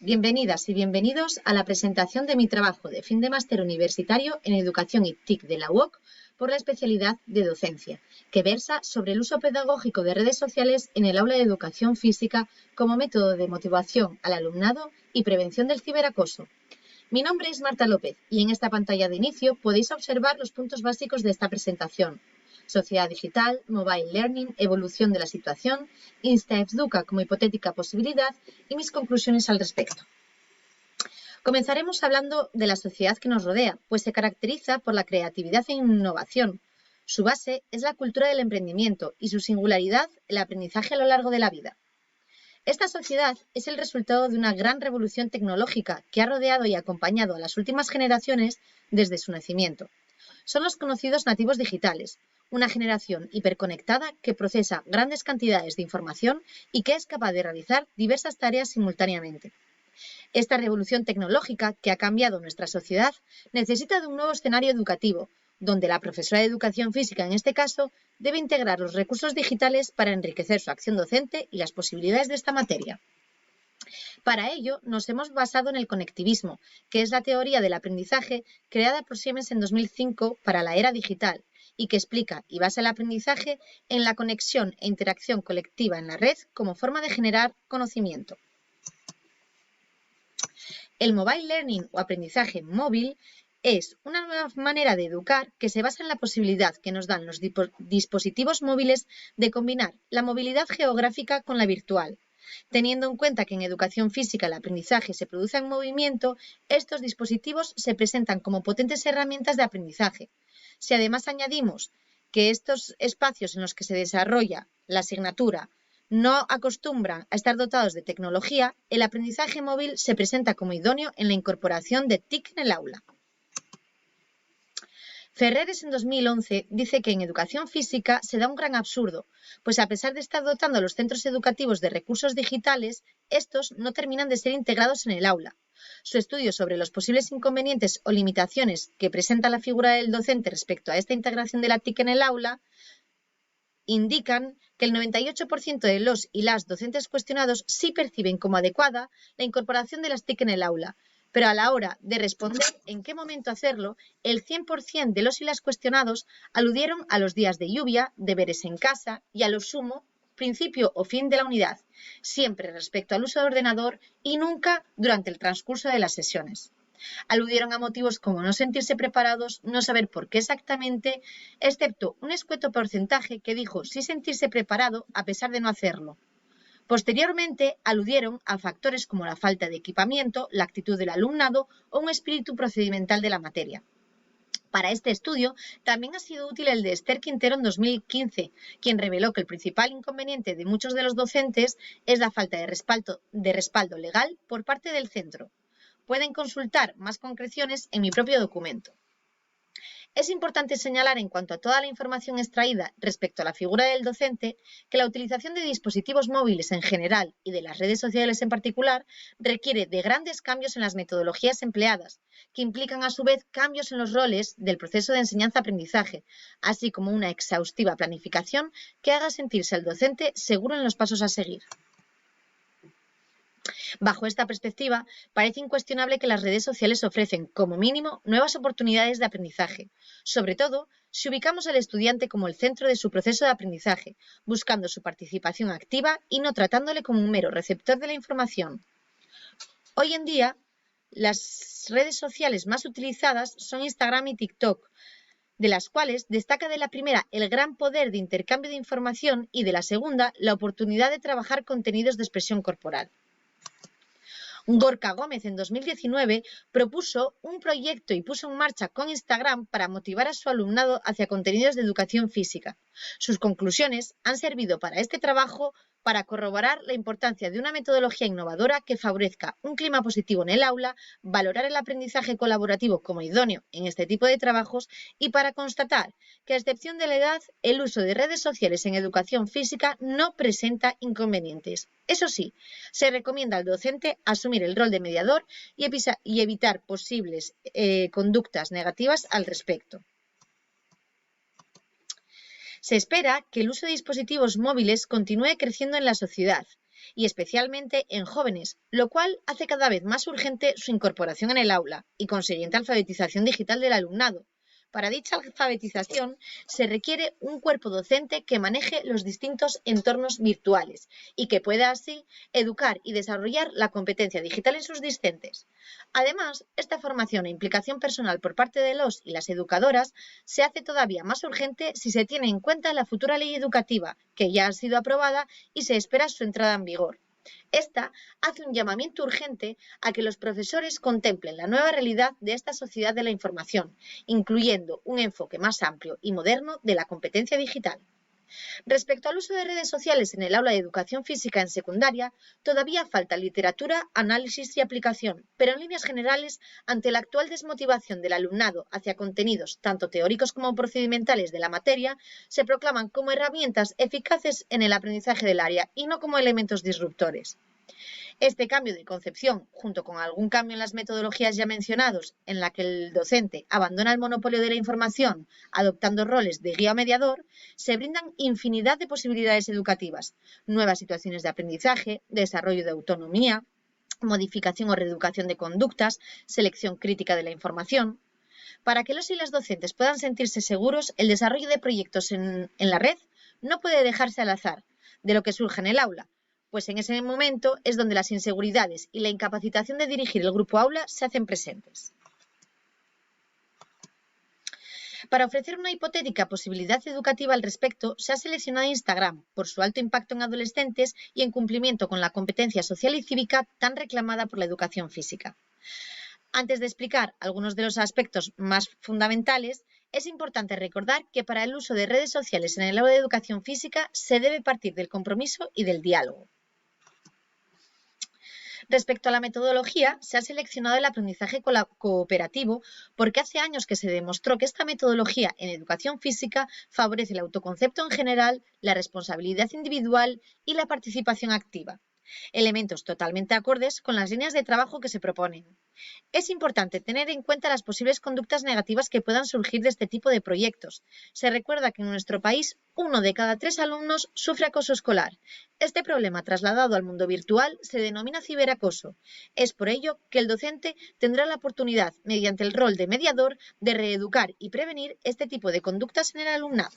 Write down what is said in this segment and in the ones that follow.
Bienvenidas y bienvenidos a la presentación de mi trabajo de fin de máster universitario en Educación y TIC de la UOC por la especialidad de docencia, que versa sobre el uso pedagógico de redes sociales en el aula de educación física como método de motivación al alumnado y prevención del ciberacoso. Mi nombre es Marta López y en esta pantalla de inicio podéis observar los puntos básicos de esta presentación. Sociedad digital, mobile learning, evolución de la situación, Insta-Educa como hipotética posibilidad y mis conclusiones al respecto. Comenzaremos hablando de la sociedad que nos rodea, pues se caracteriza por la creatividad e innovación. Su base es la cultura del emprendimiento y su singularidad el aprendizaje a lo largo de la vida. Esta sociedad es el resultado de una gran revolución tecnológica que ha rodeado y acompañado a las últimas generaciones desde su nacimiento. Son los conocidos nativos digitales, una generación hiperconectada que procesa grandes cantidades de información y que es capaz de realizar diversas tareas simultáneamente. Esta revolución tecnológica que ha cambiado nuestra sociedad necesita de un nuevo escenario educativo, donde la profesora de educación física, en este caso, debe integrar los recursos digitales para enriquecer su acción docente y las posibilidades de esta materia. Para ello, nos hemos basado en el conectivismo, que es la teoría del aprendizaje creada por Siemens en 2005 para la era digital y que explica y basa el aprendizaje en la conexión e interacción colectiva en la red como forma de generar conocimiento. El mobile learning o aprendizaje móvil es una nueva manera de educar que se basa en la posibilidad que nos dan los dispositivos móviles de combinar la movilidad geográfica con la virtual. Teniendo en cuenta que en educación física el aprendizaje se produce en movimiento, estos dispositivos se presentan como potentes herramientas de aprendizaje. Si además añadimos que estos espacios en los que se desarrolla la asignatura no acostumbran a estar dotados de tecnología, el aprendizaje móvil se presenta como idóneo en la incorporación de TIC en el aula. Ferreres en 2011 dice que en educación física se da un gran absurdo, pues a pesar de estar dotando a los centros educativos de recursos digitales, estos no terminan de ser integrados en el aula. Su estudio sobre los posibles inconvenientes o limitaciones que presenta la figura del docente respecto a esta integración de la TIC en el aula indican que el 98% de los y las docentes cuestionados sí perciben como adecuada la incorporación de las TIC en el aula, pero a la hora de responder en qué momento hacerlo, el 100% de los y las cuestionados aludieron a los días de lluvia, deberes en casa y a lo sumo, principio o fin de la unidad, siempre respecto al uso de ordenador y nunca durante el transcurso de las sesiones. Aludieron a motivos como no sentirse preparados, no saber por qué exactamente, excepto un escueto porcentaje que dijo sí sentirse preparado a pesar de no hacerlo. Posteriormente, aludieron a factores como la falta de equipamiento, la actitud del alumnado o un espíritu procedimental de la materia. Para este estudio también ha sido útil el de Esther Quintero en 2015, quien reveló que el principal inconveniente de muchos de los docentes es la falta de respaldo legal por parte del centro. Pueden consultar más concreciones en mi propio documento. Es importante señalar en cuanto a toda la información extraída respecto a la figura del docente que la utilización de dispositivos móviles en general y de las redes sociales en particular requiere de grandes cambios en las metodologías empleadas, que implican a su vez cambios en los roles del proceso de enseñanza-aprendizaje, así como una exhaustiva planificación que haga sentirse al docente seguro en los pasos a seguir. Bajo esta perspectiva, parece incuestionable que las redes sociales ofrecen, como mínimo, nuevas oportunidades de aprendizaje, sobre todo si ubicamos al estudiante como el centro de su proceso de aprendizaje, buscando su participación activa y no tratándole como un mero receptor de la información. Hoy en día, las redes sociales más utilizadas son Instagram y TikTok, de las cuales destaca de la primera el gran poder de intercambio de información y de la segunda la oportunidad de trabajar contenidos de expresión corporal. Gorka Gómez en 2019 propuso un proyecto y puso en marcha con Instagram para motivar a su alumnado hacia contenidos de educación física. Sus conclusiones han servido para este trabajo para corroborar la importancia de una metodología innovadora que favorezca un clima positivo en el aula, valorar el aprendizaje colaborativo como idóneo en este tipo de trabajos y para constatar que, a excepción de la edad, el uso de redes sociales en educación física no presenta inconvenientes. Eso sí, se recomienda al docente asumir el rol de mediador y evitar posibles conductas negativas al respecto. Se espera que el uso de dispositivos móviles continúe creciendo en la sociedad y especialmente en jóvenes, lo cual hace cada vez más urgente su incorporación en el aula y consiguiente alfabetización digital del alumnado. Para dicha alfabetización se requiere un cuerpo docente que maneje los distintos entornos virtuales y que pueda así educar y desarrollar la competencia digital en sus discentes. Además, esta formación e implicación personal por parte de los y las educadoras se hace todavía más urgente si se tiene en cuenta la futura ley educativa, que ya ha sido aprobada y se espera su entrada en vigor. Esta hace un llamamiento urgente a que los profesores contemplen la nueva realidad de esta sociedad de la información, incluyendo un enfoque más amplio y moderno de la competencia digital. Respecto al uso de redes sociales en el aula de educación física en secundaria, todavía falta literatura, análisis y aplicación, pero en líneas generales, ante la actual desmotivación del alumnado hacia contenidos tanto teóricos como procedimentales de la materia, se proclaman como herramientas eficaces en el aprendizaje del área y no como elementos disruptores. Este cambio de concepción, junto con algún cambio en las metodologías ya mencionados, en la que el docente abandona el monopolio de la información, adoptando roles de guía mediador, se brindan infinidad de posibilidades educativas, nuevas situaciones de aprendizaje, desarrollo de autonomía, modificación o reeducación de conductas, selección crítica de la información. Para que los y las docentes puedan sentirse seguros, el desarrollo de proyectos en la red no puede dejarse al azar de lo que surja en el aula, pues en ese momento es donde las inseguridades y la incapacitación de dirigir el grupo aula se hacen presentes. Para ofrecer una hipotética posibilidad educativa al respecto, se ha seleccionado Instagram por su alto impacto en adolescentes y en cumplimiento con la competencia social y cívica tan reclamada por la educación física. Antes de explicar algunos de los aspectos más fundamentales, es importante recordar que para el uso de redes sociales en el aula de educación física se debe partir del compromiso y del diálogo. Respecto a la metodología, se ha seleccionado el aprendizaje cooperativo porque hace años que se demostró que esta metodología en educación física favorece el autoconcepto en general, la responsabilidad individual y la participación activa, elementos totalmente acordes con las líneas de trabajo que se proponen. Es importante tener en cuenta las posibles conductas negativas que puedan surgir de este tipo de proyectos. Se recuerda que en nuestro país 1 de cada 3 alumnos sufre acoso escolar. Este problema trasladado al mundo virtual se denomina ciberacoso. Es por ello que el docente tendrá la oportunidad, mediante el rol de mediador, de reeducar y prevenir este tipo de conductas en el alumnado.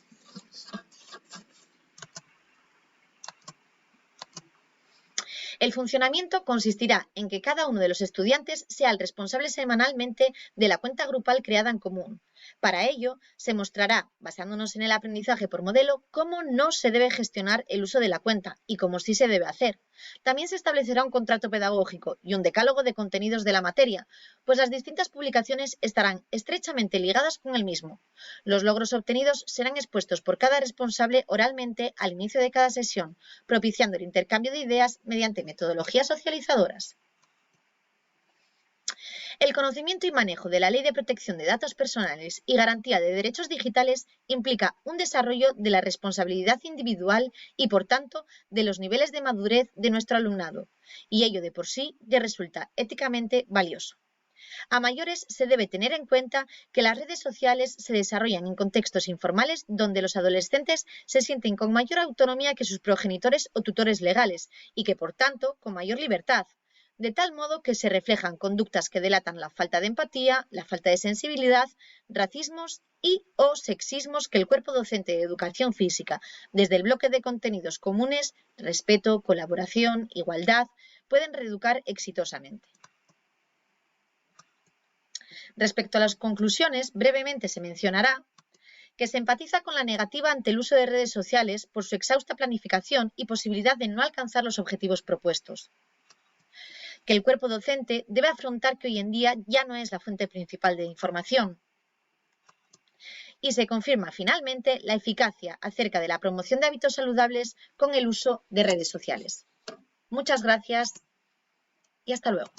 El funcionamiento consistirá en que cada uno de los estudiantes sea el responsable semanalmente de la cuenta grupal creada en común. Para ello, se mostrará, basándonos en el aprendizaje por modelo, cómo no se debe gestionar el uso de la cuenta y cómo sí se debe hacer. También se establecerá un contrato pedagógico y un decálogo de contenidos de la materia, pues las distintas publicaciones estarán estrechamente ligadas con el mismo. Los logros obtenidos serán expuestos por cada responsable oralmente al inicio de cada sesión, propiciando el intercambio de ideas mediante metodologías socializadoras. El conocimiento y manejo de la Ley de Protección de Datos Personales y Garantía de Derechos Digitales implica un desarrollo de la responsabilidad individual y, por tanto, de los niveles de madurez de nuestro alumnado, y ello de por sí ya resulta éticamente valioso. A mayores, se debe tener en cuenta que las redes sociales se desarrollan en contextos informales donde los adolescentes se sienten con mayor autonomía que sus progenitores o tutores legales y que, por tanto, con mayor libertad, de tal modo que se reflejan conductas que delatan la falta de empatía, la falta de sensibilidad, racismos y o sexismos que el cuerpo docente de educación física, desde el bloque de contenidos comunes, respeto, colaboración, igualdad, pueden reeducar exitosamente. Respecto a las conclusiones, brevemente se mencionará que se empatiza con la negativa ante el uso de redes sociales por su exhausta planificación y posibilidad de no alcanzar los objetivos propuestos. Que el cuerpo docente debe afrontar que hoy en día ya no es la fuente principal de información. Y se confirma finalmente la eficacia acerca de la promoción de hábitos saludables con el uso de redes sociales. Muchas gracias y hasta luego.